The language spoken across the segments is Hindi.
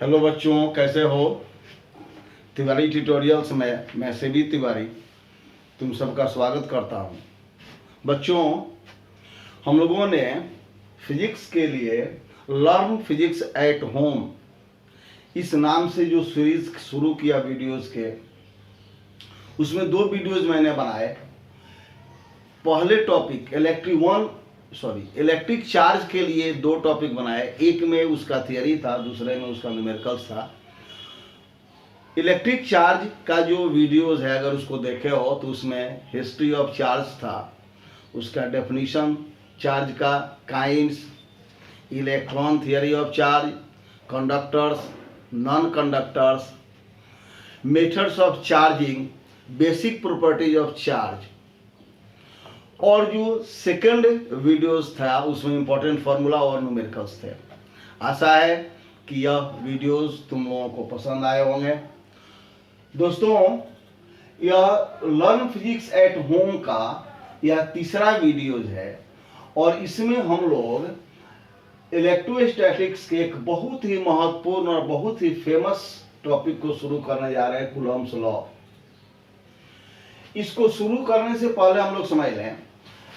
हेलो बच्चों, कैसे हो। तिवारी ट्यूटोरियल्स में मैं सेबी तिवारी तुम सबका स्वागत करता हूं। बच्चों, हम लोगों ने फिजिक्स के लिए लर्न फिजिक्स एट होम इस नाम से जो सीरीज शुरू किया वीडियोस के, उसमें 2 वीडियोस मैंने बनाए। पहले टॉपिक इलेक्ट्रिक चार्ज के लिए 2 टॉपिक बनाए। एक में उसका थियरी था, दूसरे में उसका न्यूमेरिकल्स था। इलेक्ट्रिक चार्ज का जो वीडियोस है, अगर उसको देखे हो तो उसमें हिस्ट्री ऑफ चार्ज था, उसका डेफिनेशन चार्ज का, kinds, electron theory of charge, conductors, non conductors, methods of charging, basic properties of charge. और जो सेकंड वीडियोस था उसमें इंपॉर्टेंट फार्मूला और न्यूमेरिकल्स थे। आशा है कि यह वीडियोस तुम लोगों को पसंद आए होंगे। दोस्तों, यह लर्न फिजिक्स एट होम का यह तीसरा वीडियोज है और इसमें हम लोग इलेक्ट्रोस्टैटिक्स के एक बहुत ही महत्वपूर्ण और बहुत ही फेमस टॉपिक को शुरू करने जा रहे हैं, कूलम्ब्स लॉ। इसको शुरू करने से पहले हम लोग समझ लें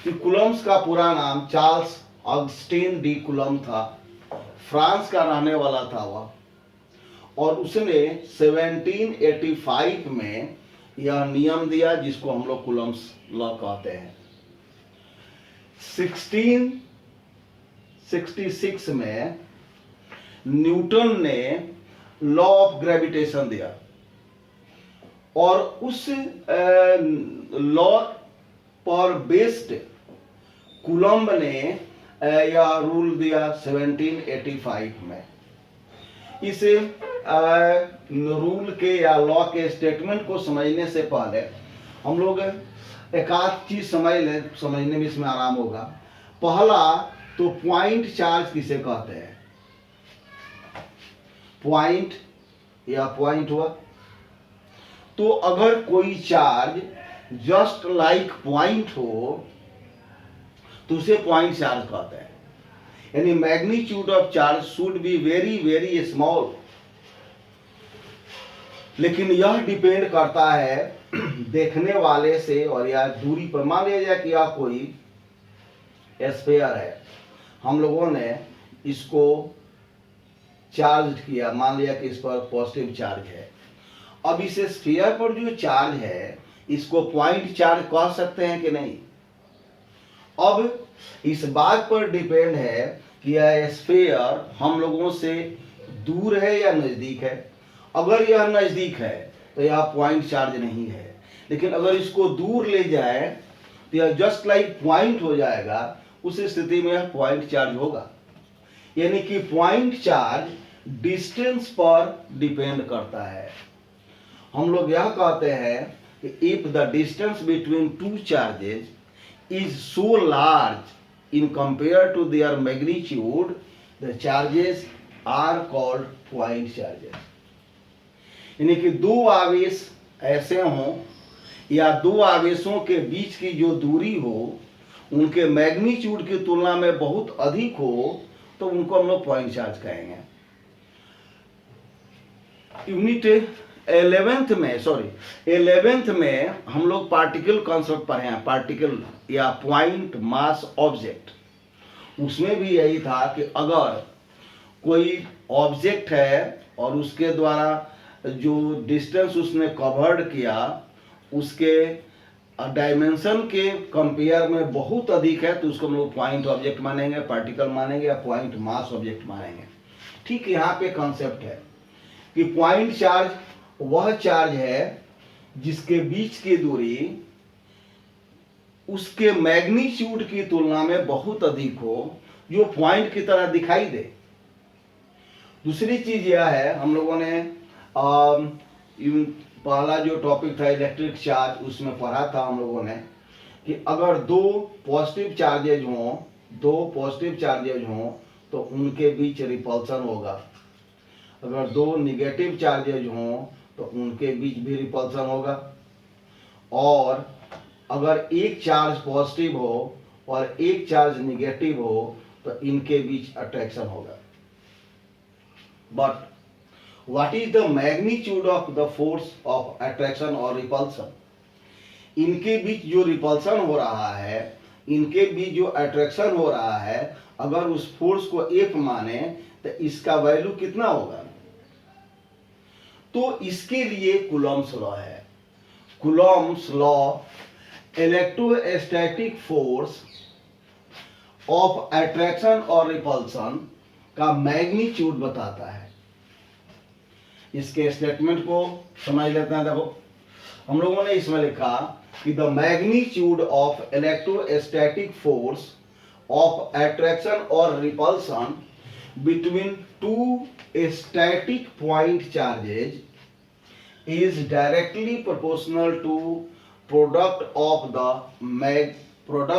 कि कूलम्ब्स का पूरा नाम चार्ल्स ऑगस्टीन डी कूलम्ब था। फ्रांस का रहने वाला था वह, और उसने 1785 में यह नियम दिया जिसको हम लोग कूलम्ब्स लॉ कहते हैं। 1666 में न्यूटन ने लॉ ऑफ ग्रेविटेशन दिया और उस लॉ पर बेस्ड कूलम्ब ने यह रूल दिया 1785 में। इस रूल के या लॉ के स्टेटमेंट को समझने से पहले हम लोग एक आध चीज समझने में इसमें आराम होगा। पहला तो पॉइंट चार्ज किसे कहते हैं। पॉइंट या पॉइंट हुआ तो अगर कोई चार्ज जस्ट लाइक पॉइंट हो तो उसे पॉइंट चार्ज कहते हैं। यानी magnitude of charge should be very very small. लेकिन यह डिपेंड करता है देखने वाले से और या दूरी पर। मान लिया जाए कि यह कोई स्फीयर है, हम लोगों ने इसको चार्ज किया, मान लिया कि इस पर पॉजिटिव चार्ज है। अब इस स्फीयर पर जो चार्ज है इसको पॉइंट चार्ज कह सकते हैं कि नहीं। अब इस बात पर डिपेंड है कि यह स्फीयर हम लोगों से दूर है या नजदीक है। अगर यह नजदीक है तो यह पॉइंट चार्ज नहीं है, लेकिन अगर इसको दूर ले जाए तो यह जस्ट लाइक पॉइंट हो जाएगा। उस स्थिति में यह पॉइंट चार्ज होगा। यानी कि पॉइंट चार्ज डिस्टेंस पर डिपेंड करता है। हम लोग यह कहते हैं कि if the distance between two charges is so large in compared to their magnitude, the charges are called point charges. यानी कि 2 आवेश ऐसे हों या 2 आवेशों के बीच की जो दूरी हो उनके मैग्नीट्यूड की तुलना में बहुत अधिक हो तो उनको हम लोग पॉइंट चार्ज कहेंगे। यूनिट 11th में हम लोग पार्टिकल कॉन्सेप्ट पढ़े हैं। पार्टिकल या पॉइंट मास ऑब्जेक्ट, उसमें भी यही था कि अगर कोई ऑब्जेक्ट है और उसके द्वारा जो डिस्टेंस उसने कवर्ड किया उसके डायमेंशन के कंपेयर में बहुत अधिक है तो उसको हम लोग पॉइंट ऑब्जेक्ट मानेंगे, पार्टिकल मानेंगे या पॉइंट मास ऑब्जेक्ट मानेंगे। ठीक यहाँ पे कॉन्सेप्ट है कि पॉइंट चार्ज वह चार्ज है जिसके बीच की दूरी उसके मैग्नीट्यूड की तुलना में बहुत अधिक हो, जो पॉइंट की तरह दिखाई दे। दूसरी चीज यह है, हम लोगों ने पहला जो टॉपिक था इलेक्ट्रिक चार्ज, उसमें पढ़ा था हम लोगों ने कि अगर 2 पॉजिटिव चार्जेज हों तो उनके बीच रिपल्सन होगा। अगर 2 निगेटिव चार्जेज हों तो उनके बीच भी रिपल्सन होगा। और अगर एक चार्ज पॉजिटिव हो और एक चार्ज निगेटिव हो तो इनके बीच अट्रैक्शन होगा। But what is the magnitude of the force of attraction और रिपल्सन, इनके बीच जो रिपल्सन हो रहा है, इनके बीच जो अट्रैक्शन हो रहा है, अगर उस फोर्स को F माने तो इसका वैल्यू कितना होगा। तो इसके लिए कूलॉम्स लॉ है। Coulomb's law electrostatic force of attraction और रिपल्सन का मैग्नीट्यूड बताता है। इसके स्टेटमेंट को समझ लेते हैं। देखो हम लोगों ने इसमें लिखा कि the magnitude of electrostatic force of attraction और repulsion between two static point charges is directly proportional to product of the magnitude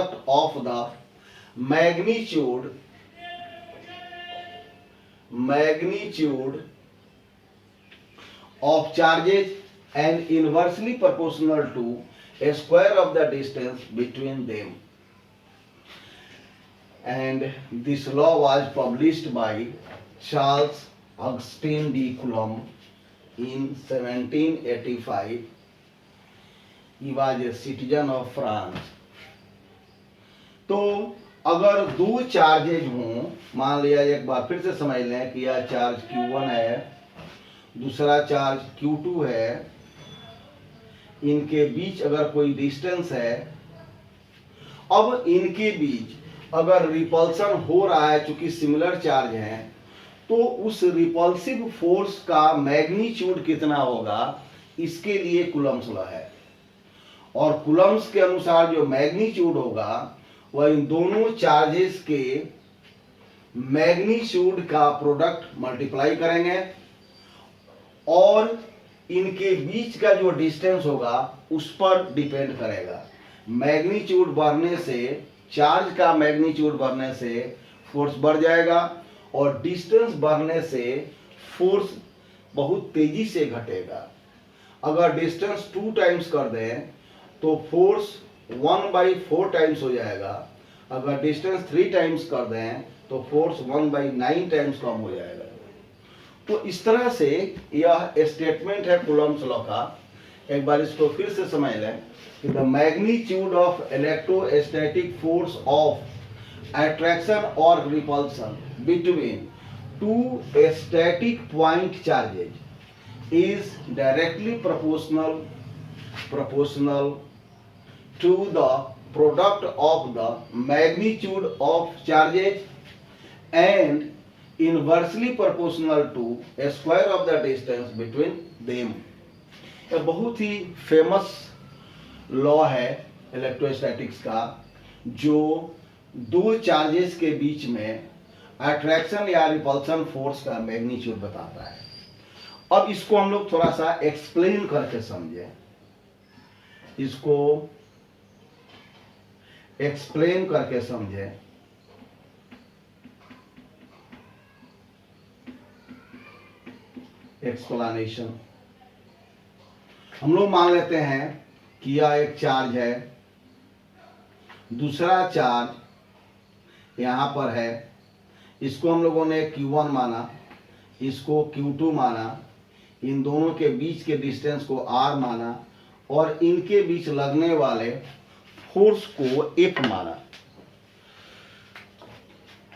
of charges and inversely proportional to a square of the distance between them. And this law was published by Charles Augustin de Coulomb in 1785. He was a citizen of France. तो अगर दो चार्जेज हों, मान लिया एक बार फिर से समझ लें कि यह चार्ज Q1 है, दूसरा चार्ज Q2 है, इनके बीच अगर कोई डिस्टेंस है, अब इनके बीच अगर रिपल्सन हो रहा है, चूंकि सिमिलर चार्ज हैं, तो उस रिपल्सिव फोर्स का मैग्नीट्यूड कितना होगा, इसके लिए कूलम्स लॉ है। और कूलम्स के अनुसार जो मैग्नीट्यूड होगा वह इन दोनों चार्जेस के मैग्नीट्यूड का प्रोडक्ट मल्टीप्लाई करेंगे और इनके बीच का जो डिस्टेंस होगा उस पर डिपेंड करेगा। मैग्नीट्यूड बढ़ने से, चार्ज का मैग्नीट्यूड बढ़ने से फोर्स बढ़ जाएगा और डिस्टेंस बढ़ने से फोर्स बहुत तेजी से घटेगा। अगर डिस्टेंस 2 टाइम्स कर दें तो फोर्स 1/4 टाइम्स हो जाएगा। अगर डिस्टेंस 3 टाइम्स कर दें तो फोर्स 1/9 टाइम्स कम हो जाएगा। तो इस तरह से यह स्टेटमेंट है कूलम्स लॉ का। एक बार इसको फिर से समझ लें कि the magnitude of electrostatic force of attraction or repulsion between two static point charges is directly proportional to the product of the magnitude of charges and inversely proportional to a square of the distance between them। यह बहुत ही फेमस लॉ है इलेक्ट्रोस्टैटिक्स का, जो दो चार्जेस के बीच में अट्रैक्शन या रिपल्सन फोर्स का मैग्नीट्यूड बताता है। अब इसको हम लोग थोड़ा सा एक्सप्लेन करके समझें। इसको एक्सप्लेन करके समझें। एक्सप्लेनेशन हम लोग मान लेते हैं कि यह एक चार्ज है, दूसरा चार्ज यहाँ पर है, इसको हम लोगों ने Q1 माना, इसको Q2 माना, इन दोनों के बीच के डिस्टेंस को R माना और इनके बीच लगने वाले फोर्स को F माना।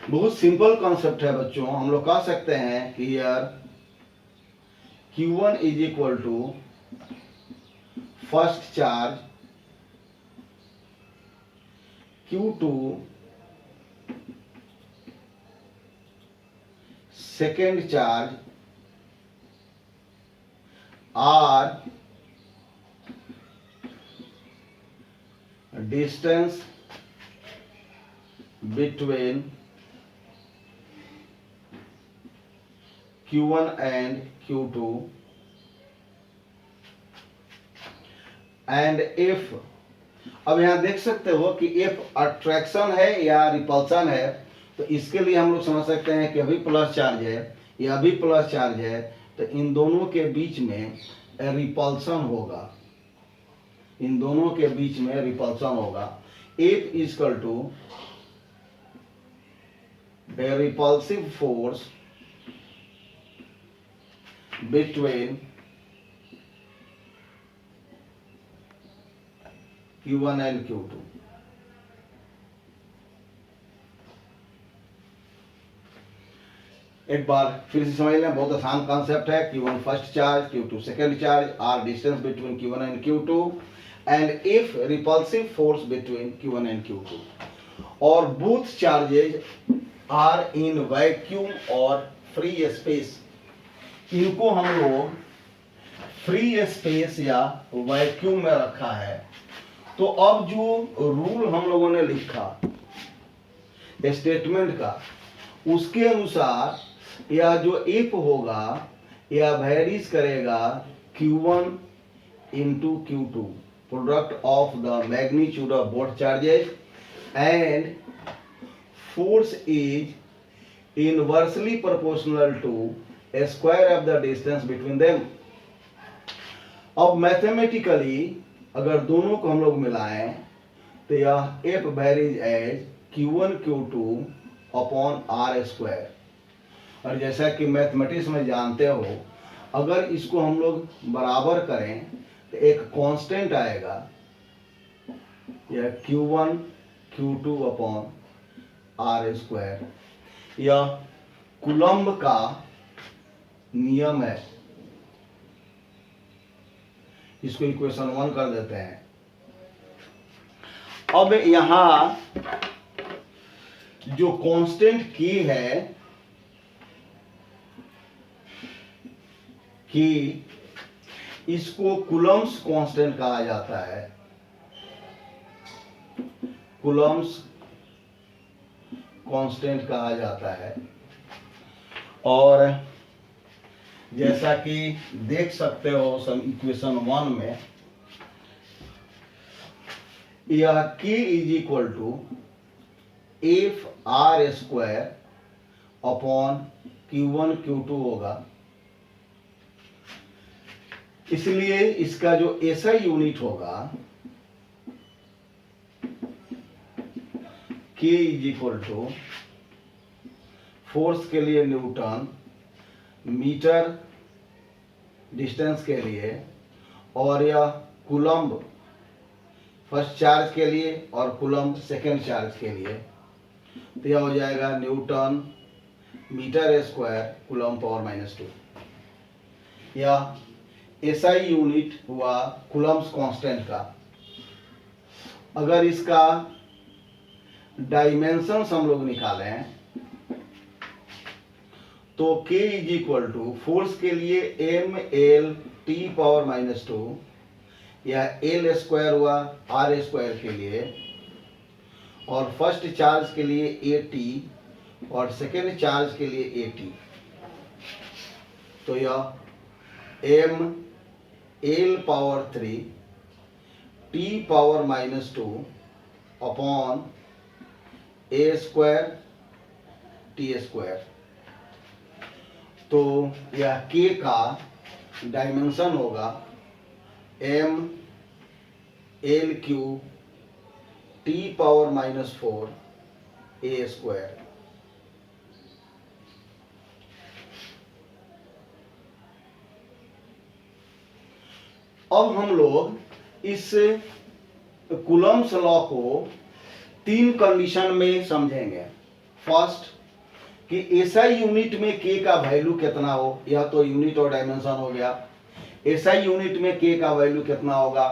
बहुत सिंपल कॉन्सेप्ट है बच्चों। हम लोग कह सकते हैं कि यार Q1 is equal to first charge, Q2 second charge, R distance between Q1 and Q2 and F। अब यहां देख सकते हो कि F अट्रैक्शन है या रिपल्सन है, तो इसके लिए हम लोग समझ सकते हैं कि अभी प्लस चार्ज है, यह भी प्लस चार्ज है, तो इन दोनों के बीच में रिपल्सन होगा, इन दोनों के बीच में रिपल्सन होगा। F equal to the repulsive force between Q1 and Q2. एक बार फिर से समझ लें, बहुत आसान कॉन्सेप्ट है। Q1 first charge, Q2 second charge, R distance between Q1 and Q2, and if repulsive force between Q1 and Q2, और both charges are in vacuum और free space। इनको हम लोग फ्री स्पेस या वैक्यूम में रखा है। तो अब जो रूल हम लोगों ने लिखा स्टेटमेंट का, उसके अनुसार यह जो इफ होगा यह वेरीज करेगा Q1 into Q2, product of the magnitude of both charges, and force is inversely proportional to square of the distance between them. अब मैथमेटिकली अगर दोनों को हम लोग मिलाएं तो यह F varies as Q1 Q2 upon R square. और जैसा कि मैथमेटिक्स में जानते हो, अगर इसको हम लोग बराबर करें तो एक कांस्टेंट आएगा, यह Q1 Q2 upon R square. यह कूलम्ब का नियम है। इसको इक्वेशन 1 कर देते हैं। अब यहां जो कांस्टेंट की है कि इसको कूलम्ब्स कांस्टेंट कहा जाता है। कूलम्ब्स कांस्टेंट कहा जाता है। और जैसा कि देख सकते हो सम इक्वेशन 1 में, यह K is equal to F R square upon Q1 Q2 होगा। इसलिए इसका जो एसआई यूनिट होगा K is equal to force के लिए न्यूटन, मीटर डिस्टेंस के लिए, और यह कूलम्ब फर्स्ट चार्ज के लिए और कूलम्ब सेकेंड चार्ज के लिए। तो यह हो जाएगा newton metre square coulomb power -2। यह एसआई यूनिट हुआ कूलम्ब्स कांस्टेंट का। अगर इसका डायमेंशंस हम लोग निकालें तो K is equal to force के लिए एम एल टी पावर -2, यह एल स्क्वायर हुआ आर स्क्वायर के लिए, और फर्स्ट चार्ज के लिए ए टी और सेकेंड चार्ज के लिए ए टी। तो यह M L power 3 T power -2 upon A square T square. तो यह K का डायमेंशन होगा M L Q T power -4 A square. अब हम लोग इस कूलम्ब्स लॉ को 3 कंडीशन में समझेंगे। फर्स्ट कि एसआई यूनिट में K का वैल्यू कितना हो, यह तो यूनिट और डायमेंशन हो गया। एसआई यूनिट में K का वैल्यू कितना होगा,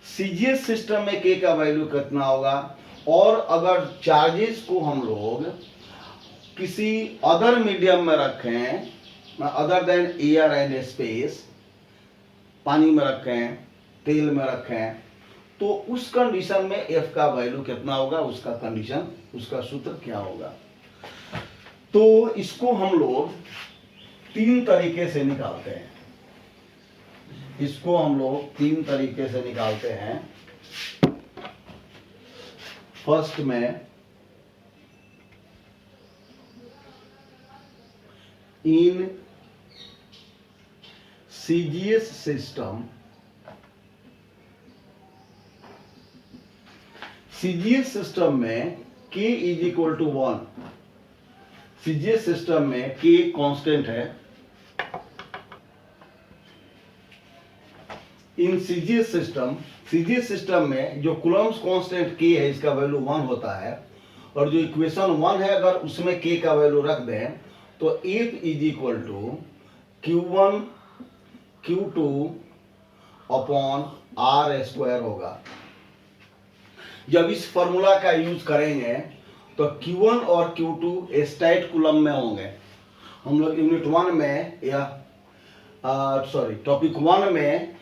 सीजीएस सिस्टम में K का वैल्यू कितना होगा, और अगर चार्जेस को हम लोग किसी अदर मीडियम में रखें other than air and space, पानी में रखें, तेल में रखें, तो उस कंडीशन में F का वैल्यू कितना होगा, उसका कंडीशन, उसका सूत्र क्या होगा। तो इसको हम लोग 3 तरीके से निकालते हैं। इसको हम लोग 3 तरीके से निकालते हैं। फर्स्ट में in CGS system, CGS system में K is equal to 1। CGS system में K कांस्टेंट है, इन सीजीएस सिस्टम में जो कूलम्ब्स कांस्टेंट के है इसका वैल्यू 1 होता है, और जो इक्वेशन 1 है अगर उसमें के का वैल्यू रख दें तो F is equal to Q1 Q2 upon R square होगा। जब इस फॉर्मूला का यूज करेंगे तो Q1 और Q2 स्टैट कूलम में होंगे। हम लोग यूनिट 1 में या टॉपिक 1 में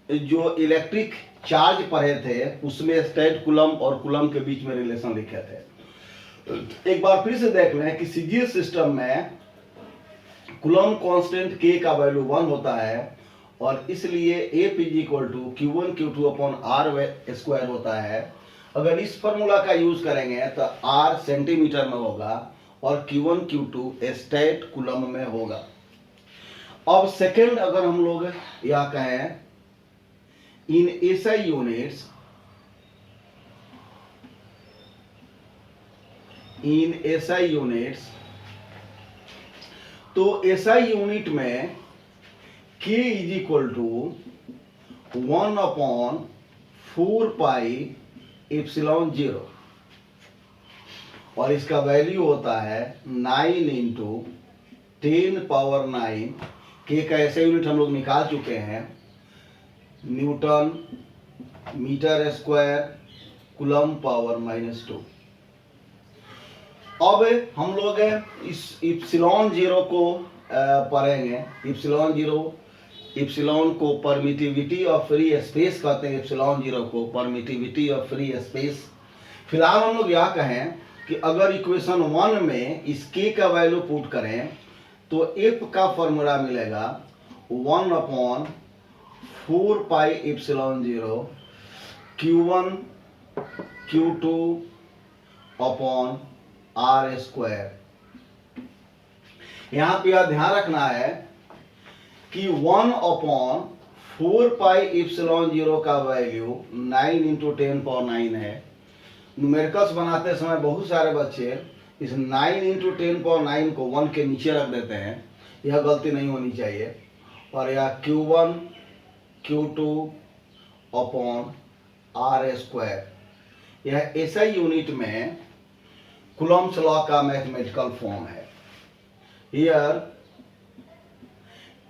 जो इलेक्ट्रिक चार्ज पढ़े थे उसमें स्टैट कूलम और कूलम के बीच में रिलेशन लिखे थे। एक बार फिर से देख लें कि सीजीएस सिस्टम में कूलम कांस्टेंट के का वैल्यू 1 होता है और इसलिए F is equal to Q1 Q2 upon R square होता है। अगर इस फॉर्मूला का यूज करेंगे तो R सेंटीमीटर में होगा और Q1 Q2 स्टैट कूलम में होगा। अब सेकंड अगर हम लोग या कहें इन एसआई यूनिट्स, तो एसआई यूनिट में K is equal to 1 upon 4 pi epsilon 0 और इसका वैल्यू होता है 9 इंटू 10 पावर 9। के का ऐसा यूनिट हम लोग निकाल चुके हैं, newton metre square coulomb power -2। अब हम लोग इस इप्सिलॉन 0 को पढ़ेंगे। इप्सिलॉन को परमिटिविटी ऑफ फ्री स्पेस कहते हैं, इप्सिलॉन 0 को परमिटिविटी ऑफ फ्री स्पेस। फिलहाल हम लोग यह कहें कि अगर इक्वेशन 1 में इस के का वैल्यू पुट करें तो एफ का फॉर्मूला मिलेगा 1 upon 4 pi epsilon 0 Q1 Q2 upon R square. यहां पे यह ध्यान रखना है कि 1 अपॉन 4 पाई एप्सिलॉन 0 का वैल्यू 9 इंटू 10 पावर 9 है। न्यूमेरिकल्स बनाते समय बहुत सारे बच्चे इस 9 इंटू 10 पावर 9 को 1 के नीचे रख देते हैं, यह गलती नहीं होनी चाहिए। और यह Q1 Q2 upon R square, यह एसआई यूनिट में कूलम्ब्स लॉ का मैथमेटिकल फॉर्म है। Here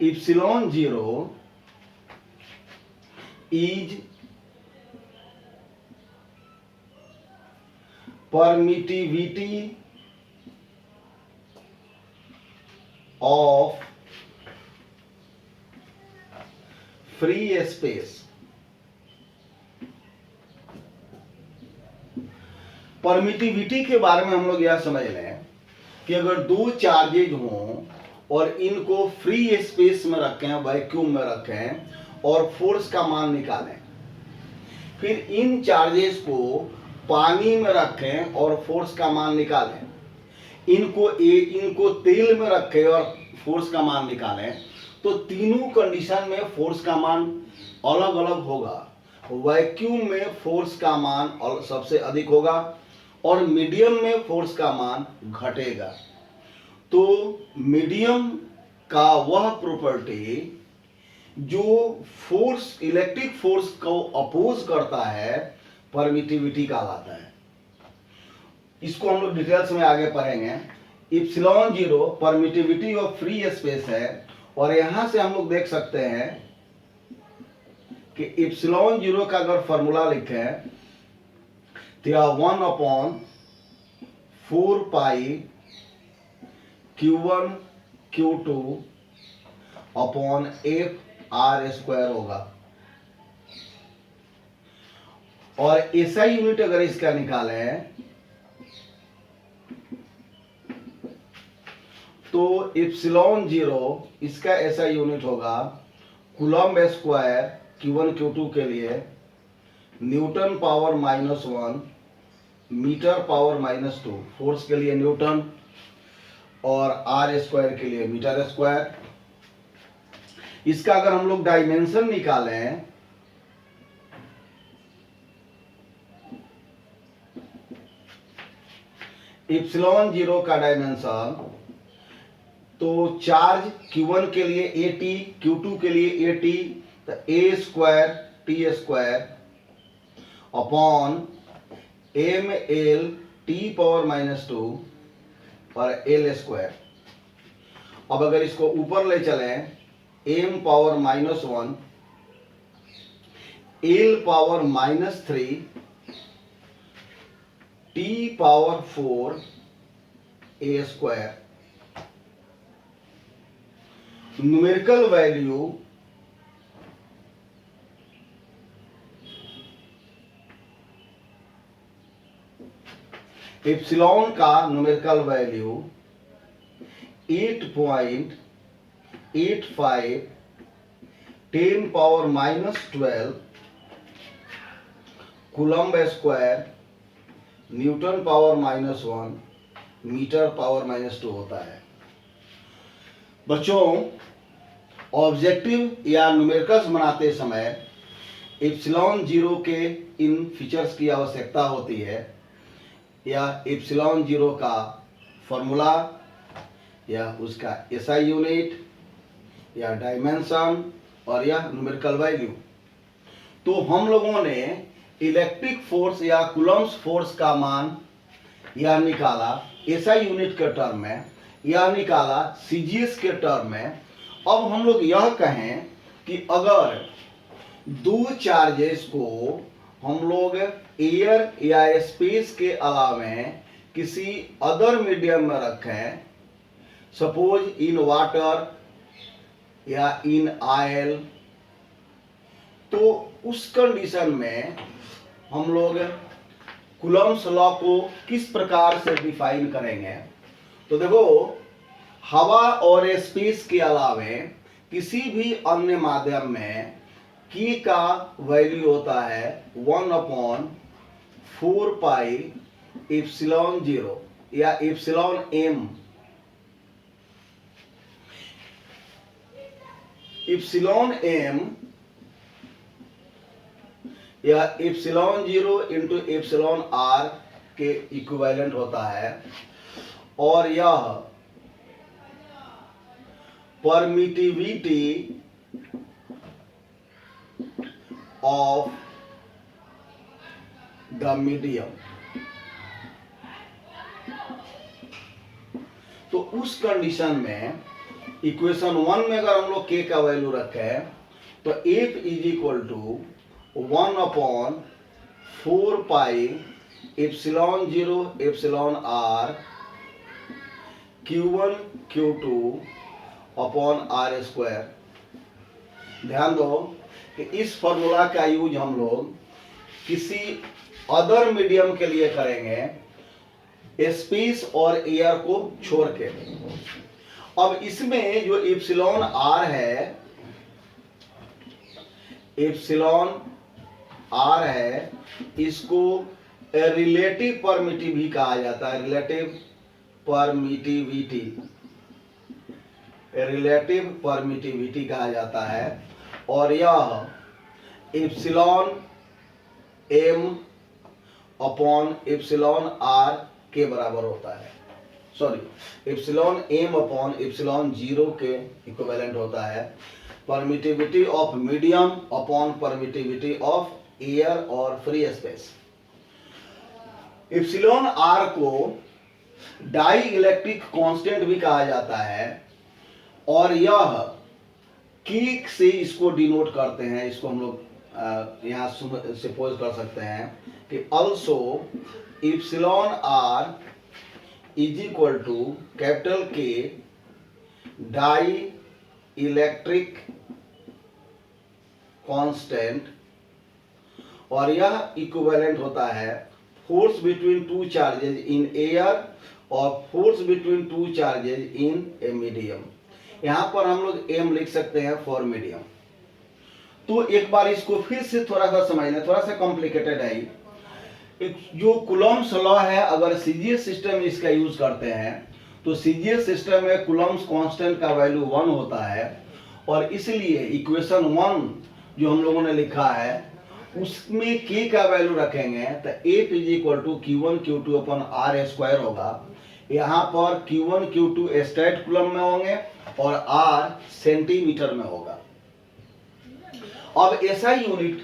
epsilon 0 is permittivity of free space। Permittivity के बारे में हम लोग यह समझ लें कि अगर दो चार्जेज हों और इनको फ्री स्पेस में रखें, वैक्यूम में रखें और फोर्स का मान निकालें, फिर इन चार्जेस को पानी में रखें और फोर्स का मान निकालें, इनको तेल में रखें और फोर्स का मान निकालें, तो तीनों कंडीशन में फोर्स का मान अलग अलग होगा। वैक्यूम में फोर्स का मान सबसे अधिक होगा और मीडियम में फोर्स का मान घटेगा। तो मीडियम का वह प्रॉपर्टी जो फोर्स, इलेक्ट्रिक फोर्स को अपोज करता है, परमिटिविटी कहलाता है। इसको हम लोग डिटेल्स में आगे पढ़ेंगे। Epsilon 0 permittivity of free space है और यहां से हम लोग देख सकते हैं कि इप्सिलॉन 0 का अगर फॉर्मूला लिखें तो यह 1 अपॉन 4 पाई Q1 Q2 upon F R square होगा। और एसआई यूनिट अगर इसका निकालें तो इप्सिलॉन 0 इसका एसआई यूनिट होगा कूलम्ब स्क्वायर Q1 Q2 के लिए newton power -1 metre power -2, force के लिए न्यूटन और R स्क्वायर के लिए मीटर स्क्वायर। इसका अगर हम लोग डायमेंशन निकालें इप्सिलॉन 0 का डायमेंशन, तो चार्ज Q1 के लिए 80, Q2 के लिए 80, तो A square T square upon M L T power -2 और एल स्क्वायर। अब अगर इसको ऊपर ले चलें, M power -1 L power -3 T power 4 A square. Numerical value epsilon का numerical value 8.85 10 power -12 coulomb square newton power -1 metre power -2 होता है। बच्चों, ऑब्जेक्टिव या न्यूमेरिकल्स बनाते समय एप्सिलॉन 0 के इन फीचर्स की आवश्यकता होती है, या एप्सिलॉन 0 का फॉर्मूला या उसका एसआई यूनिट या डायमेंशन और या न्यूमेरिकल वैल्यू। तो हम लोगों ने इलेक्ट्रिक फोर्स या कूलम्ब्स फोर्स का मान या निकाला एसआई यूनिट के टर्म में, या निकाला सीजीएस के टर्म में। अब हम लोग यह कहें कि अगर दो चार्जेस को हम लोग एयर या स्पेस के अलावे किसी अदर मीडियम में रखें, सपोज इन वाटर या इन ऑयल, तो उस कंडीशन में हम लोग कूलम्ब्स लॉ को किस प्रकार से डिफाइन करेंगे। तो देखो, हवा और स्पेस के अलावे किसी भी अन्य माध्यम में की का वैल्यू होता है 1/4 पाई एप्सिलॉन 0 या एप्सिलॉन एम। एप्सिलॉन एम या एप्सिलॉन 0 इंटू एप्सिलॉन आर के इक्विवेलेंट होता है, और यह परमिटिविटी ऑफ द मीडियम। तो उस कंडीशन में इक्वेशन 1 में अगर हम लोग के का वैल्यू रखें तो F is equal to 1/4 pi epsilon 0 epsilon R Q1 Q2 upon R square. ध्यान दो कि इस फॉर्मूला का यूज हम लोग किसी अदर मीडियम के लिए करेंगे, स्पेस और एयर को छोड़ के। अब इसमें जो एप्सिलॉन आर है, एप्सिलॉन आर है, इसको रिलेटिव परमिटिव भी कहा जाता है, रिलेटिव परमिटिविटी, रिलेटिव परमिटिविटी कहा जाता है। और यह epsilon M upon epsilon R के बराबर होता है, sorry epsilon M upon epsilon 0 के इक्विवेलेंट होता है। Permittivity of medium upon permittivity of air और फ्री स्पेस। एप्सिलॉन आर को डाई इलेक्ट्रिक कांस्टेंट भी कहा जाता है, और यह की से इसको डिनोट करते हैं। इसको हम लोग यहाँ सपोज कर सकते हैं कि also epsilon R is equal to capital K dielectric constant, और यह इक्विवेलेंट होता है force between two charges in air और force between two charges in a medium. यहां पर हम लोग एम लिख सकते हैं फॉर मीडियम। तो एक बार इसको फिर से थोड़ा सा समझ लें, थोड़ा सा कॉम्प्लिकेटेड है। एक जो कूलम्ब्स लॉ है, अगर सीजीएस सिस्टम इसका यूज करते हैं तो सीजीएस सिस्टम में कूलम्ब्स कांस्टेंट का वैल्यू 1 होता है, और इसलिए इक्वेशन 1 जो हम लोगों ने लिखा है उसमें के का वैल्यू रखेंगे तो F is equal to Q1 Q2 upon R square होगा। यहाँ पर Q1 Q2 स्ट्रेट कूलम में होंगे और आर सेंटीमीटर में होगा। अब एसआई यूनिट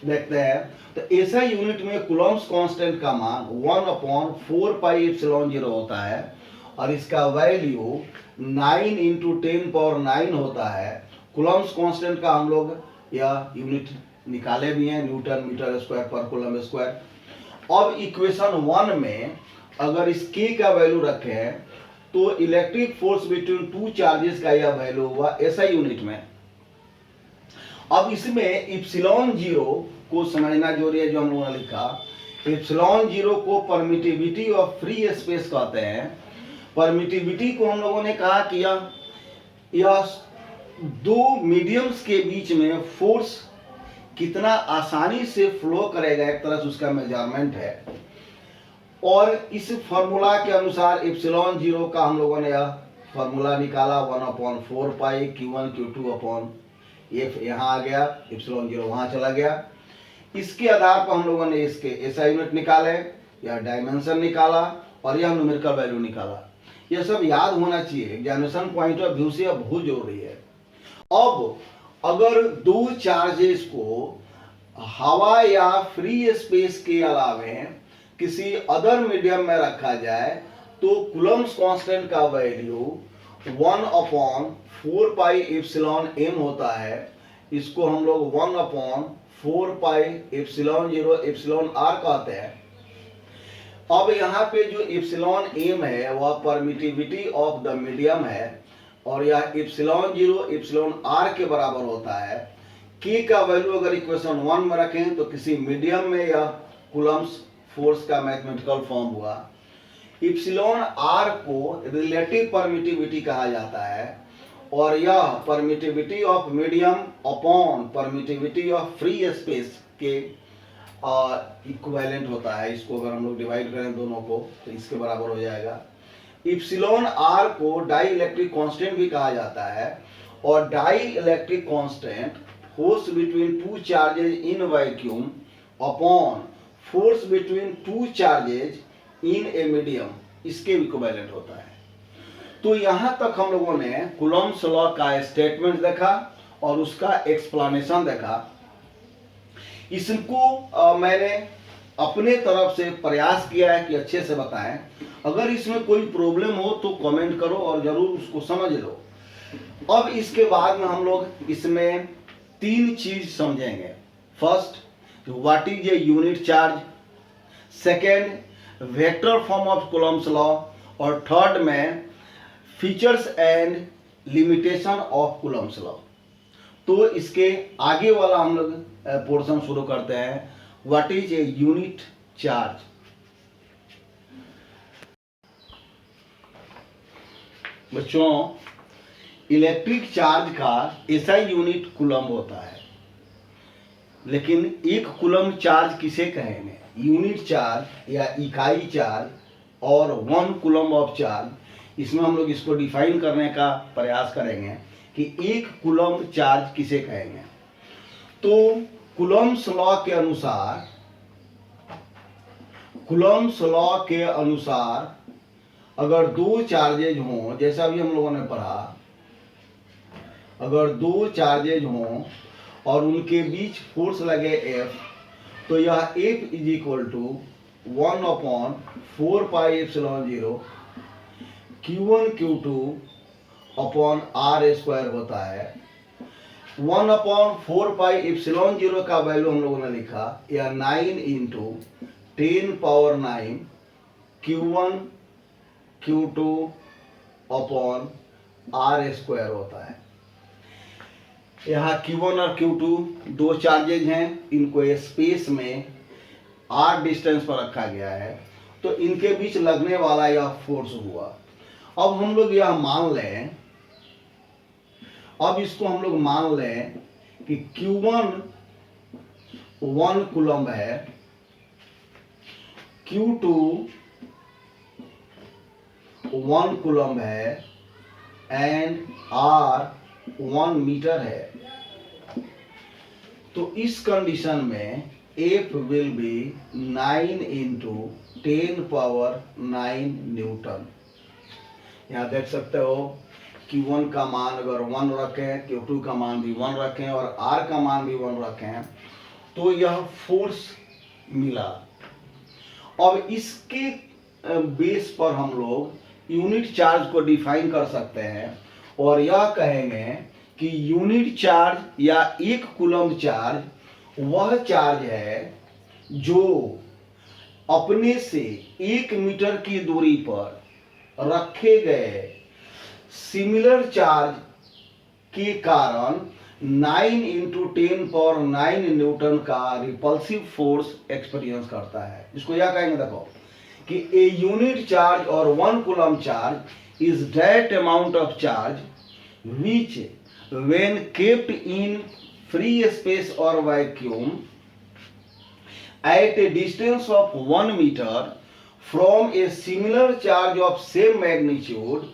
देखते हैं, तो एसआई यूनिट में कूलम्ब्स कांस्टेंट का मान 1/4πε0 होता है और इसका वैल्यू 9 × 10⁹ होता है। कूलम्ब्स कांस्टेंट का हम लोग यह यूनिट निकाले भी हैं, न्यूटन मीटर स्क्वायर पर कूलम स्क्वायर। अब इक्वेशन 1 में अगर इस k का वैल्यू रखें तो electric force between two charges का यह वैल्यू हुआ एसआई यूनिट में। अब इसमें इप्सिलॉन 0 को समझना जरूरी है, जो हम लोगों ने लिखा इप्सिलॉन 0 को परमिटिविटी ऑफ फ्री स्पेस कहते हैं। परमिटिविटी को हम लोगों ने कहा कि यह दो मीडियम्स के बीच में फोर्स कितना आसानी से फ्लो करेगा, एक तरह से उसका मेजरमेंट है। और इस फॉर्मूला के अनुसार इप्सिलॉन 0 का हम लोगों ने यह फॉर्मूला निकाला 1/4π Q1 Q2/F यहाँ आ गया, इप्सिलॉन 0 वहाँ चला गया। इसके आधार पर हम लोगों ने इसके एसआई यूनिट निकाले, या डायमेंशन निकाला और यह न्यूमेरिकल वैल्यू निकाला। यह सब याद होना चाहिए, एग्जामिनेशन पॉइंट ऑफ व्यू से अब बहुत जरूरी है। अब अगर दो चार्जेस को हवा या फ्री स्पेस के अलावे किसी अदर मीडियम में रखा जाए तो कूलम्ब्स कांस्टेंट का वैल्यू 1/4πε0 होता है। इसको हम लोग 1/4πε0 कहते हैं। अब यहाँ पे जो इप्सिलॉन एम है वह परमिटिविटी ऑफ द मीडियम है और यह इप्सिलॉन 0 इप्सिलॉन आर के बराबर होता है। के का वैल्यू अगर इक्वेशन 1 में रखें तो किसी मीडियम में यह कूलम्ब्स फोर्स का मैथमेटिकल फॉर्म हुआ। इप्सिलॉन आर को रिलेटिव परमिटिविटी कहा जाता है और यह permittivity of medium upon permittivity of free space के इक्विवेलेंट होता है। इसको अगर हम लोग डिवाइड करें दोनों को तो इसके बराबर हो जाएगा। इप्सिलॉन आर को डाई इलेक्ट्रिक कांस्टेंट भी कहा जाता है और dielectric constant force between two charges in vacuum upon force between two charges in a medium, इसके इक्विवेलेंट होता है। तो यहां तक हम लोगों ने कूलम्ब्स लॉ का स्टेटमेंट देखा और उसका एक्सप्लेनेशन देखा। इसको मैंने अपने तरफ से प्रयास किया है कि अच्छे से बताएं। अगर इसमें कोई प्रॉब्लम हो तो कमेंट करो और जरूर उसको समझ लो। अब इसके बाद में हम लोग इसमें तीन चीज समझेंगे। First, what is a unit charge, second vector form of Coulomb's law और थर्ड में features and limitation of Coulomb's law. तो इसके आगे वाला हम लोग पोर्शन शुरू करते हैं, what is a unit charge. बच्चों, इलेक्ट्रिक चार्ज का ऐसा यूनिट कूलम्ब होता है, लेकिन एक कूलम्ब चार्ज किसे कहेंगे? यूनिट चार्ज या इकाई चार्ज और 1 कूलम्ब ऑफ चार्ज, इसमें हम लोग इसको डिफाइन करने का प्रयास करेंगे कि एक कूलम्ब चार्ज किसे कहेंगे। तो कूलम्ब्स लॉ के अनुसार अगर दो चार्जेज हों, जैसा भी हम लोगों ने पढ़ा, अगर दो चार्जेज हों और उनके बीच फोर्स लगे F, तो यह F is equal to 1/4πε0 Q1 Q2 upon R square होता है। 1/4πε0 का वैल्यू हम लोगों ने लिखा, या 9 × 10⁹ Q1 Q2 upon R square होता है। यहाँ Q1 और Q2 दो चार्जेज हैं, इनको स्पेस में R डिस्टेंस पर रखा गया है, तो इनके बीच लगने वाला यह फोर्स हुआ। अब हम लोग यह मान लें, अब इसको हम लोग मान लें कि Q1 1 कूलम्ब है, Q2 1 कूलम्ब है एंड R 1 मीटर है। तो इस कंडीशन में F विल बी 9 × 10⁹ न्यूटन। यहाँ देख सकते हो Q1 का मान अगर 1 रखें, Q2 का मान भी 1 रखें और R का मान भी 1 रखें, तो यह फोर्स मिला। अब इसके बेस पर हम लोग यूनिट चार्ज को डिफाइन कर सकते हैं और यह कहेंगे कि यूनिट चार्ज या 1 कूलम्ब चार्ज वह चार्ज है जो अपने से 1 मीटर की दूरी पर रखे गए सिमिलर चार्ज के कारण 9 इंटू 10⁹ न्यूटन का रिपल्सिव फोर्स एक्सपीरियंस करता है। इसको यह कहेंगे, देखो कि ए यूनिट चार्ज और 1 coulomb charge is that amount of charge which when kept in free space or vacuum at a distance of 1 meter from a similar charge of same magnitude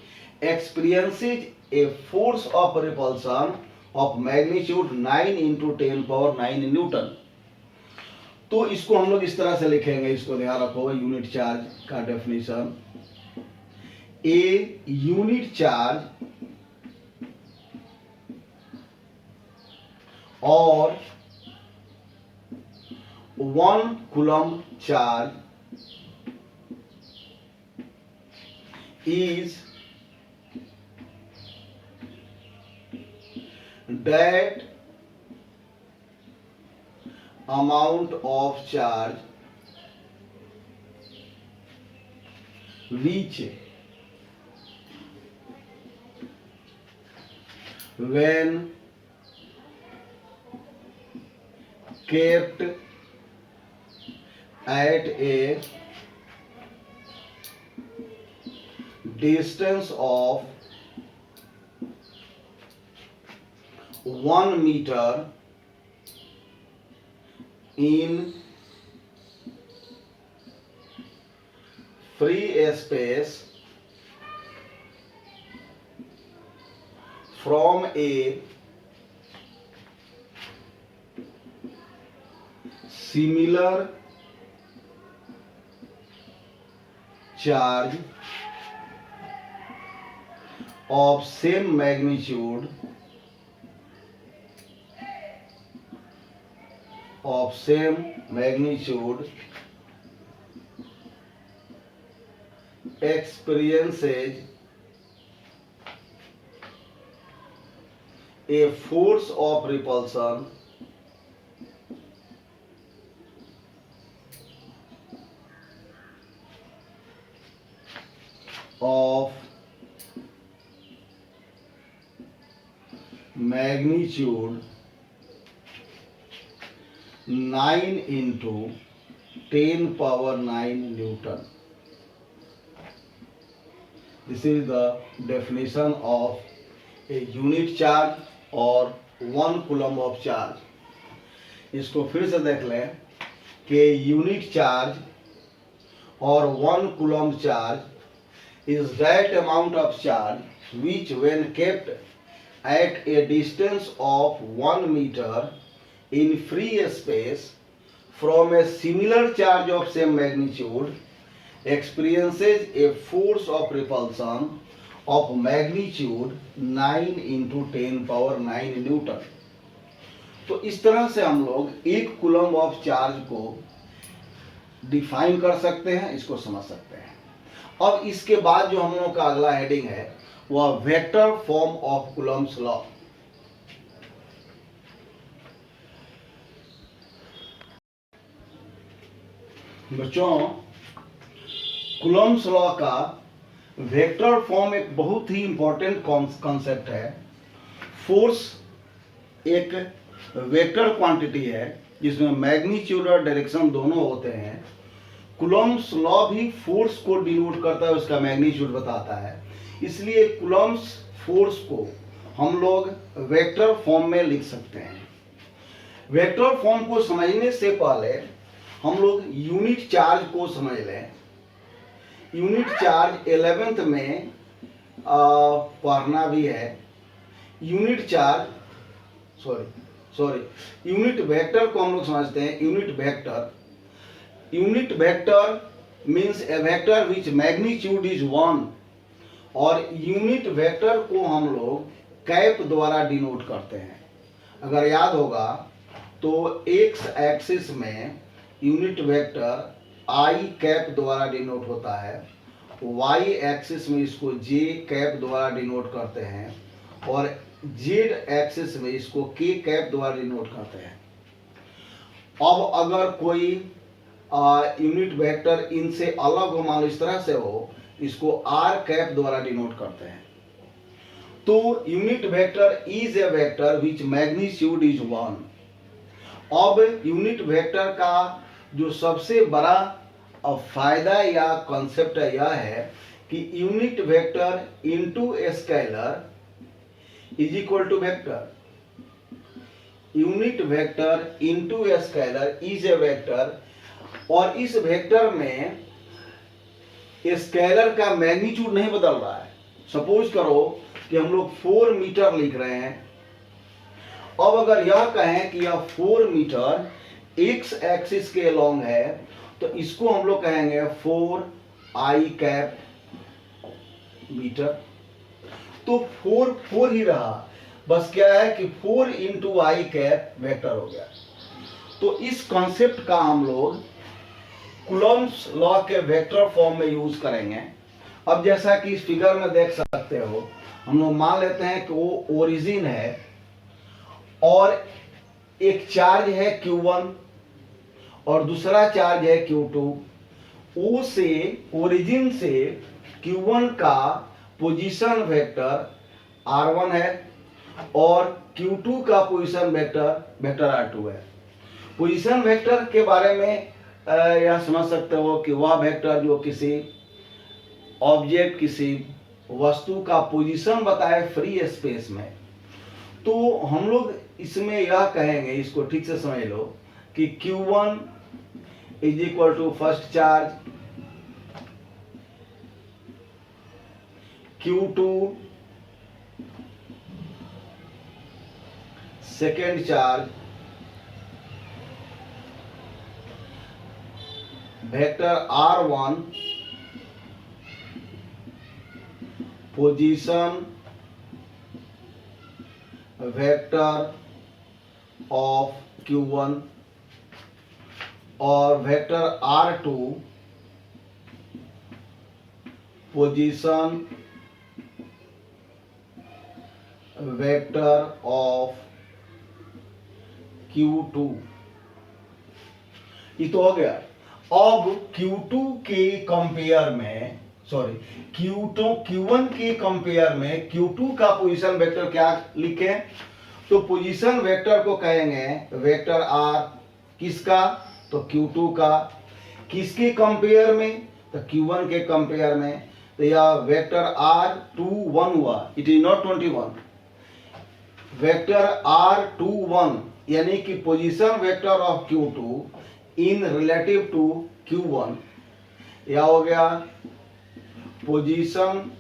experiences a force of repulsion of magnitude 9 into 10⁹ Newton. तो इसको हम लोग इस तरह से लिखेंगे, इसको ध्यान रखो। यूनिट चार्ज का डेफिनेशन, ए यूनिट चार्ज और 1 coulomb charge is that amount of charge which when kept at a distance of 1 meter in free space from a similar charge of same magnitude experiences a force of repulsion of magnitude 9 into 10⁹ Newton. This is the definition of a unit charge और 1 कूलम्ब ऑफ चार्ज। इसको फिर से देख लें कि यूनिट चार्ज और 1 coulomb charge is that amount of charge which when kept at a distance of 1 meter in free space from a similar charge of same magnitude experiences a force of repulsion of magnitude 9 into 10⁹ Newton. तो इस तरह से हम लोग 1 कूलम्ब ऑफ चार्ज को डिफाइन कर सकते हैं, इसको समझ सकते हैं। अब इसके बाद जो हम लोग का अगला हेडिंग है वह vector form of Coulomb's law. बच्चों, कूलम्ब्स लॉ का वेक्टर फॉर्म एक बहुत ही इंपॉर्टेंट कॉन्सेप्ट है। फोर्स एक वेक्टर क्वांटिटी है जिसमें मैग्नीट्यूड और डायरेक्शन दोनों होते हैं। कूलम्ब्स लॉ भी फोर्स को डिनोट करता है, उसका मैग्नीट्यूड बताता है। इसलिए कूलम्ब्स फोर्स को हम लोग वेक्टर फॉर्म में लिख सकते हैं। वेक्टर फॉर्म को समझने से पहले हम लोग यूनिट चार्ज को समझ लें। यूनिट चार्ज 11th में पढ़ना भी है। यूनिट चार्ज यूनिट वेक्टर को हम लोग समझते हैं। Unit vector means A vector which magnitude is 1 और यूनिट वेक्टर को हम लोग कैप द्वारा डिनोट करते हैं। अगर याद होगा तो एक्स एक्सिस में यूनिट वेक्टर आई कैप द्वारा डिनोट होता है, वाई एक्सिस में इसको जे कैप द्वारा डिनोट करते हैं और जेड एक्सिस में इसको के कैप द्वारा डिनोट करते हैं। अब अगर कोई यूनिट वेक्टर इनसे अलग हो, मान लो इस तरह से हो, इसको आर कैप द्वारा डिनोट करते हैं। तो unit vector is a vector which magnitude is 1। अब यूनिट वेक्टर का जो सबसे बड़ा फायदा या कॉन्सेप्ट यह है कि unit vector into scalar is equal to vector. Unit vector into scalar is a vector, और इस वेक्टर में स्केलर का मैग्नीट्यूड नहीं बदल रहा है। सपोज करो कि हम लोग 4 मीटर लिख रहे हैं। अब अगर यह कहें कि यह 4 मीटर एक्स एक्सिस के अलोंग है तो इसको हम लोग कहेंगे 4 आई कैप मीटर। तो 4 ही रहा, बस क्या है कि 4 इंटू आई कैप वेक्टर हो गया। तो इस कॉन्सेप्ट का हम लोग कूलॉम्स लॉ के वेक्टर फॉर्म में यूज करेंगे। अब जैसा कि इस फिगर में देख सकते हो, हम लोग मान लेते हैं कि वो ओरिजिन है और एक चार्ज है Q1 और दूसरा चार्ज है Q2। ओ से ओरिजिन से Q1 का पोजीशन वेक्टर R1 है और Q2 का पोजीशन वेक्टर R2 है। पोजीशन वेक्टर के बारे में यह समझ सकते हो कि वह वेक्टर जो किसी ऑब्जेक्ट, किसी वस्तु का पोजीशन बताए फ्री स्पेस में। तो हम लोग इसमें यह कहेंगे, इसको ठीक से समझ लो कि Q1 is equal to first charge, Q2 second charge, vector R1 position vector of Q1 और vector R2 position vector of Q2। ये तो हो गया। अब Q2 के कंपेयर में, Q1 के कंपेयर में Q2 का पोजीशन वेक्टर क्या लिखें? तो पोजीशन वेक्टर को कहेंगे वेक्टर R। किसका? तो Q2 का। किसके कंपेयर में? तो Q1 के कंपेयर में। तो यह वेक्टर R21 हुआ, it is not 21। Vector R21 यानी कि position vector of Q2 in relative to Q1, यह हो गया position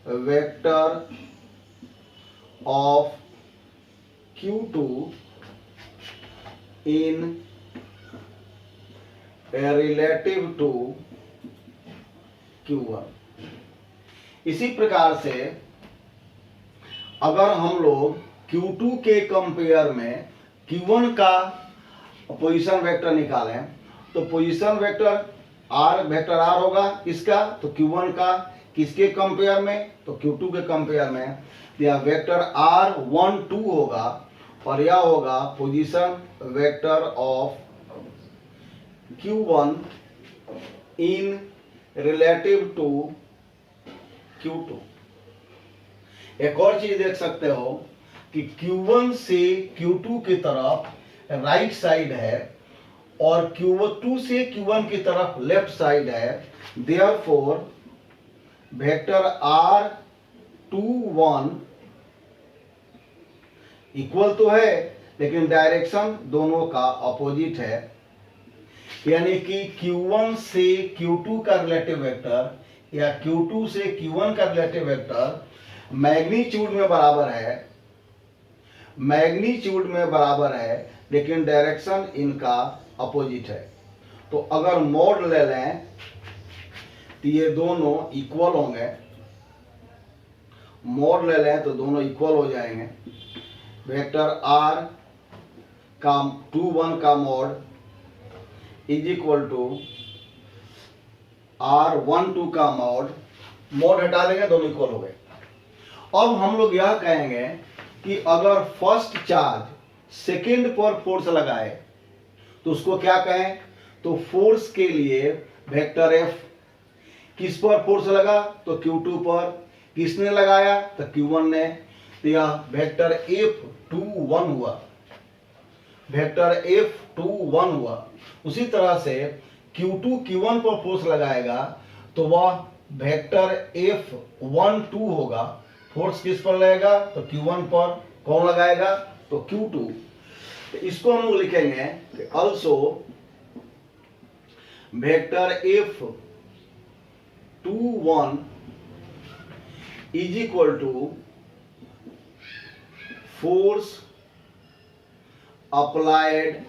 vector of Q2 in relative to Q1। इसी प्रकार से अगर हम लोग Q2 के कंपेयर में Q1 का पोजीशन वेक्टर निकालें तो पोजीशन वेक्टर R होगा। किसका? तो Q1 का। किसके कंपेयर में? तो Q2 के कंपेयर में। यह वेक्टर R12 होगा और यह होगा position vector of Q1 in relative to Q2। एक और चीज देख सकते हो कि Q1 से Q2 की तरफ राइट साइड है और Q2 से Q1 की तरफ लेफ्ट साइड है। देयरफॉर वेक्टर R21 इक्वल तो है लेकिन डायरेक्शन दोनों का अपोजिट है, यानी कि Q1 से Q2 का रिलेटिव वेक्टर या Q2 से Q1 का रिलेटिव वेक्टर मैग्नीट्यूड में बराबर है लेकिन डायरेक्शन इनका अपोजिट है। तो अगर मोड ले लें तो ये दोनों इक्वल होंगे, मॉड ले लें तो दोनों इक्वल हो जाएंगे। वेक्टर r का 2 1 का mod is equal to r 1 2 का मॉड, मॉड हटा देंगे दोनों इक्वल हो गए। अब हम लोग यह कहेंगे कि अगर फर्स्ट चार्ज सेकंड पर फोर्स लगाए तो उसको क्या कहें, तो फोर्स के लिए वेक्टर F किस पर फोर्स लगा, तो Q2 पर, किसने लगाया, तो Q1 ने, तो यह वेक्टर F21 हुआ, वेक्टर F21 हुआ। उसी तरह से Q2 Q1 पर फोर्स लगाएगा तो वह वेक्टर F12 होगा। फोर्स किस पर लगेगा, तो Q1 पर, कौन लगाएगा, तो Q2। तो इसको हम लोग लिखेंगे कि also vector F21 is equal to force applied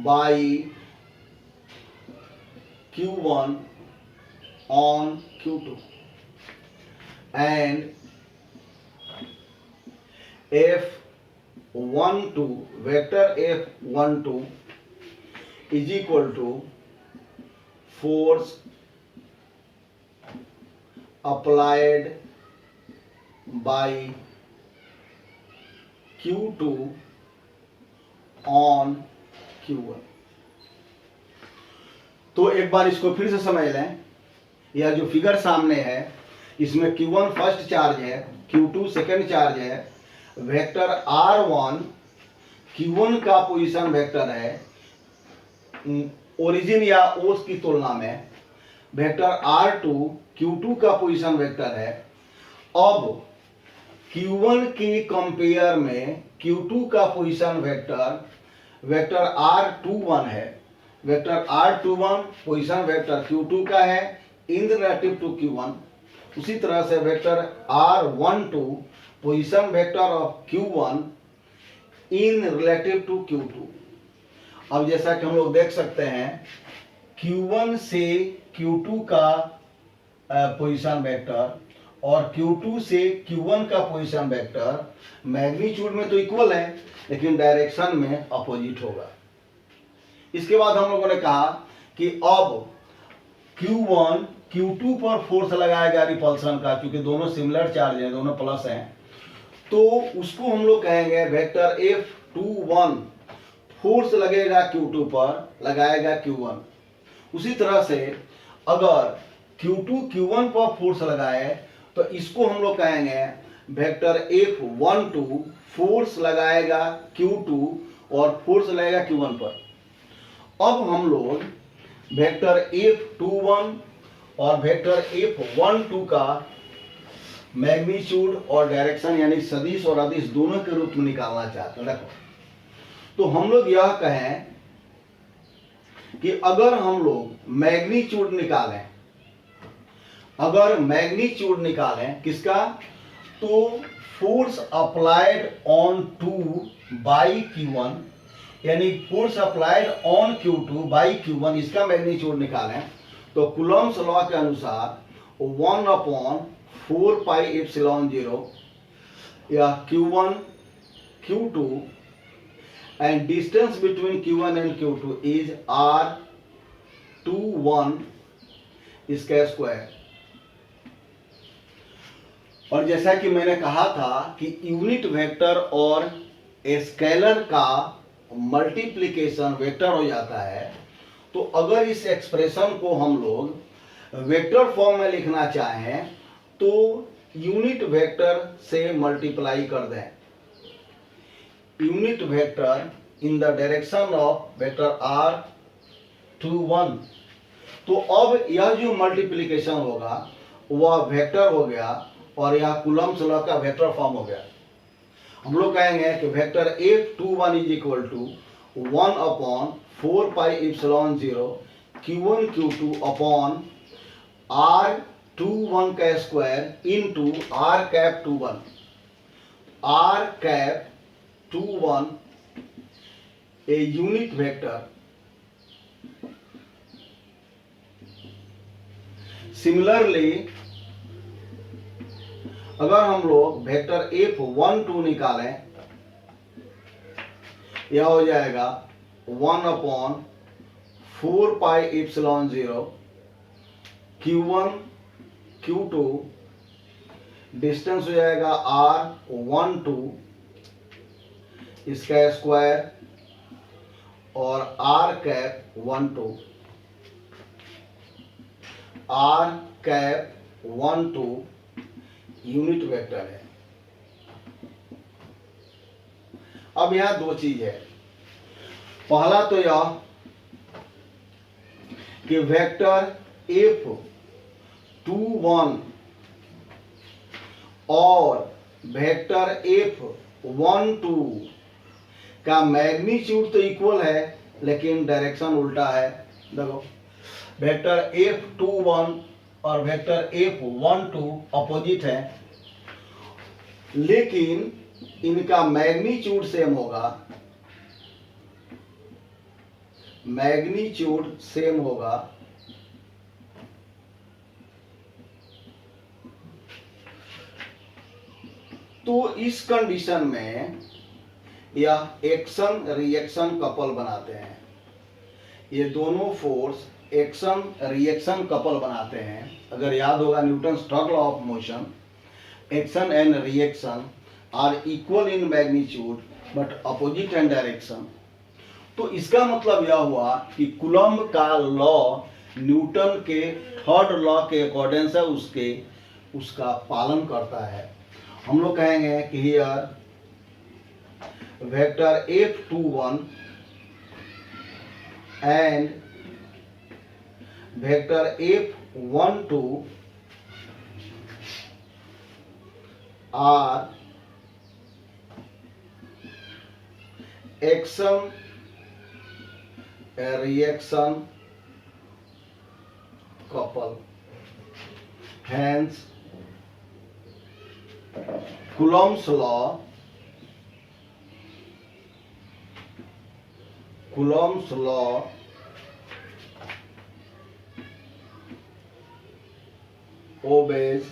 by Q1 on Q2 and F12 vector F12 is equal to force applied by Q2 on Q1। तो एक बार इसको फिर से समझ लें। यह जो फिगर सामने है इसमें Q1 फर्स्ट चार्ज है, Q2 सेकंड चार्ज है, वेक्टर R1 Q1 का पोजीशन वेक्टर है ओरिजिन या ओस की तुलना में, वेक्टर R2 Q2 का पोजीशन वेक्टर है। अब Q1 के कंपेयर में Q2 का पोजीशन वेक्टर वेक्टर R21 है, vector R21 position vector Q2 का है इन रिलेटिव टू Q1। उसी तरह से vector R12 position vector of Q1 in relative to Q2। अब जैसा कि हम लोग देख सकते हैं Q1 से Q2 का पोजीशन वेक्टर और Q2 से Q1 का पोजीशन वेक्टर मैग्नीट्यूड में तो इक्वल है लेकिन डायरेक्शन में अपोजिट होगा। इसके बाद हम लोगों ने कहा कि अब Q1 Q2 पर फोर्स लगाएगा रिपल्सन का, क्योंकि दोनों सिमिलर चार्ज हैं, दोनों प्लस हैं, तो उसको हम लोग कहेंगे वेक्टर F21 फोर्स लगेगा Q2 पर, लगाएगा Q1। उसी तरह से अगर Q2 Q1 पर फोर्स लगाए तो इसको हम लोग कहेंगे वेक्टर F12 फोर्स लगाएगा Q2 और फोर्स लगेगा Q1 पर। अब हम लोग वेक्टर F21 और वेक्टर F12 का मैग्नीट्यूड और डायरेक्शन यानी सदिश और अदिश दोनों के रूप में निकालना चाहते हैं। देखो, तो हम लोग यह कहें कि अगर हम लोग मैग्नीट्यूड निकालें, अगर मैग्नीट्यूड निकालें किसका, तो force applied on 2 by Q1 यानी force applied on Q2 by Q1, इसका मैग्नीट्यूड निकालें तो कूलम्ब्स लॉ के अनुसार 1/4 पाई एप्सिलॉन 0 या Q1 Q2 and distance between Q1 and Q2 is R21 इसका स्क्वायर। और जैसा कि मैंने कहा था कि यूनिट वेक्टर और स्केलर का मल्टीप्लिकेशन वेक्टर हो जाता है, तो अगर इस एक्सप्रेशन को हम लोग वेक्टर फॉर्म में लिखना चाहें तो यूनिट वेक्टर से मल्टीप्लाई कर दें, unit vector in the direction of vector R21। तो अब यह जो मल्टीप्लिकेशन होगा वह वेक्टर हो गया और यह कूलम्ब्स लॉ का वेक्टर फॉर्म हो गया। हम लोग कहेंगे कि vector F21 is equal to 1/4 pi epsilon 0 Q1 Q2 upon R21 का square into R cap 21, R cap 21 a unit vector similarly अगर हम लोग वेक्टर F12 निकालें, यह हो जाएगा 1/4πε0 Q1 Q2, डिस्टेंस हो जाएगा R12 इसका स्क्वायर और R12 यूनिट वेक्टर है। अब यहां दो चीज है। पहला तो यह कि वेक्टर F21 और वेक्टर F12 का मैग्नीट्यूड तो इक्वल है लेकिन डायरेक्शन उल्टा है। देखो वेक्टर F21 और वेक्टर F12 अपोजिट है, लेकिन इनका मैग्नीट्यूड सेम होगा, मैग्नीट्यूड सेम होगा। तो इस कंडीशन में यह एक्शन रिएक्शन कपल बनाते हैं। ये दोनों फोर्स एक्शन रिएक्शन कपल बनाते हैं। अगर याद होगा Newton's third law of motion, action and reaction are equal in magnitude but opposite in direction. तो इसका मतलब यह हुआ कि कूलम्ब का लॉ न्यूटन के थर्ड लॉ के अकॉर्डिंग है, उसका पालन करता है। हम लोग कहेंगे कि here vector F21 and vector F12 are action reaction couple, hence Coulomb's law obeys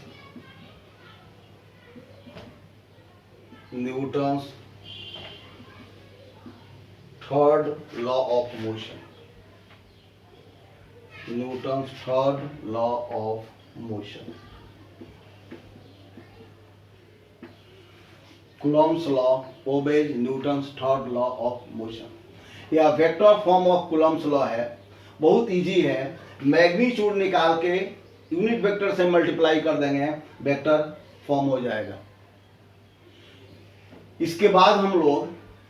Newton's third law of motion. Newton's third law of motion. Coulomb's law obeys Newton's third law of motion. यह vector form of Coulomb's law है, बहुत इजी है। मैग्नीट्यूड निकाल के यूनिट वेक्टर से मल्टीप्लाई कर देंगे, वेक्टर फॉर्म हो जाएगा। इसके बाद हम लोग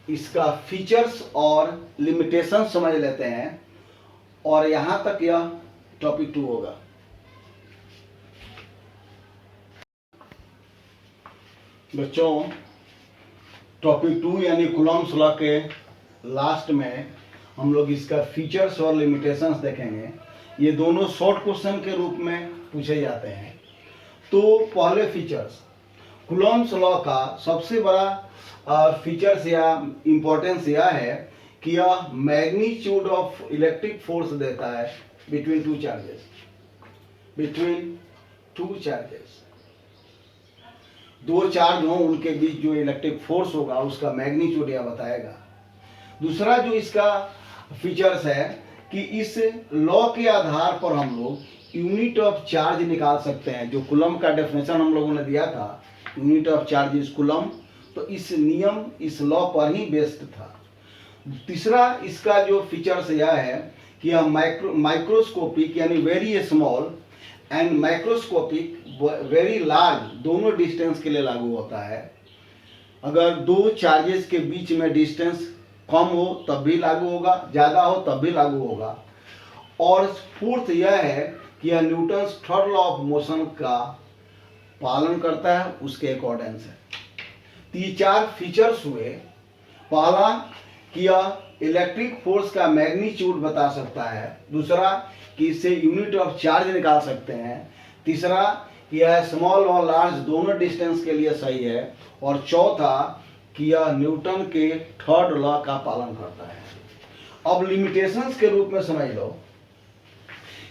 इसका फीचर्स और लिमिटेशन समझ लेते हैं और यहां तक यह टॉपिक 2 होगा। बच्चों टॉपिक 2 यानी कूलम्ब्स लॉ के लास्ट में हम लोग इसका फीचर्स और लिमिटेशंस देखेंगे। ये दोनों शॉर्ट क्वेश्चन के रूप में पूछे जाते हैं। तो पहले फीचर्स, कूलम्ब्स लॉ का सबसे बड़ा फीचर्स या इंपॉर्टेंस यह है कि यह मैग्नीट्यूड ऑफ इलेक्ट्रिक फोर्स देता है बिटवीन टू चार्जेस। दो चार्ज हो उनके बीच जो इलेक्ट्रिक फोर्स होगा उसका मैग्नीट्यूड यह बताएगा। दूसरा जो इसका फीचर्स है कि इस लॉ के आधार पर हम लोग यूनिट ऑफ चार्ज निकाल सकते हैं। जो कूलम्ब का डेफिनेशन हम लोगों ने दिया था, unit of charge is coulomb, तो इस नियम इस लॉ पर ही बेस्ड था। तीसरा इसका जो फीचर्स यह है कि यह माइक्रोस्कोपिक यानी very small and microscopic very large दोनों डिस्टेंस के लिए लागू होता है। अगर दो चार्जेस के बीच में डिस्टेंस कम हो तब भी लागू होगा, ज़्यादा हो तब भी लागू होगा। और फोर्थ यह है कि यह Newton's third law of motion का पालन करता है, उसके अकॉर्डिंग है। तो ये 4 फीचर्स हुए। पहला कि यह इलेक्ट्रिक फोर्स का मैग्नीट्यूड बता सकता है। दूसरा कि इससे यूनिट ऑफ चार्ज निकाल सकते हैं। तीसरा कि यह स्मॉल और लार्ज दोनों डिस्टेंस के लिए सही है। और चौथा कि यह न्यूटन के थर्ड लॉ का पालन करता है। अब लिमिटेशंस के रूप में समझ लो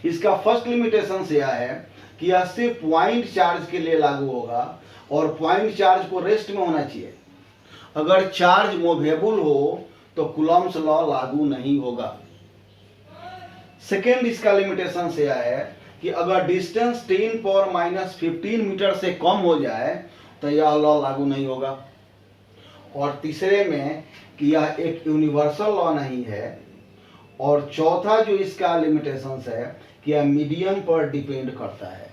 इसका फर्स्ट लिमिटेशन यह है कि यह सिर्फ पॉइंट चार्ज के लिए लागू होगा और पॉइंट चार्ज को रेस्ट में होना चाहिए। अगर चार्ज मूवेबल हो तो कूलम्ब्स लॉ लागू नहीं होगा। सेकेंड इसका लिमिटेशन यह है कि अगर डिस्टेंस 10⁻⁻15 मीटर से कम हो जाए तो यह लॉ लागू नहीं होगा। और तीसरे में कि यह एक यूनिवर्सल लॉ नहीं है। और चौथा जो इसका लिमिटेशंस है कि यह मीडियम पर डिपेंड करता है।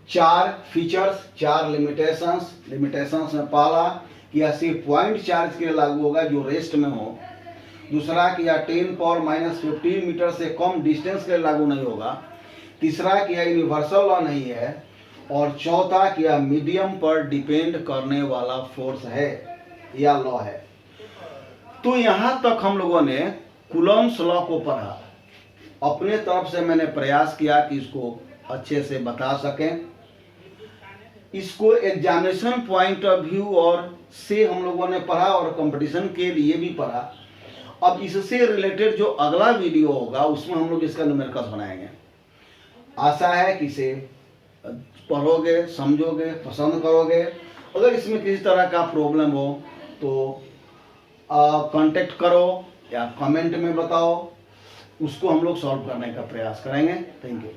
4 फीचर्स, 4 लिमिटेशंस में पहला कि यह सिर्फ पॉइंट चार्ज के लिए लागू होगा जो रेस्ट में हो। दूसरा कि यह 10⁻⁻15 मीटर से कम डिस्टेंस के लिए लागू नहीं होगा। तीसरा कि यह यूनिवर्सल लॉ नहीं है। और चौथा कि यह मीडियम पर डिपेंड करने वाला फोर्स है या लॉ है। तो यहाँ तक हम लोगों ने कूलम्ब्स लॉ को पढ़ा। अपने तरफ से मैंने प्रयास किया कि इसको अच्छे से बता सकें। इसको एग्जामिनेशन पॉइंट ऑफ व्यू और से हम लोगों ने पढ़ा और कंपटीशन के लिए भी पढ़ा। अब इससे रिलेटेड जो अगला वीडियो होगा उसमें हम लोग इसका न्यूमेरिकल्स बनाएंगे। आशा है कि इसे पढ़ोगे, समझोगे, पसंद करोगे। अगर इसमें किसी तरह का प्रॉब्लम हो तो कांटेक्ट करो या कमेंट में बताओ, उसको हम लोग सॉल्व करने का प्रयास करेंगे। Thank you.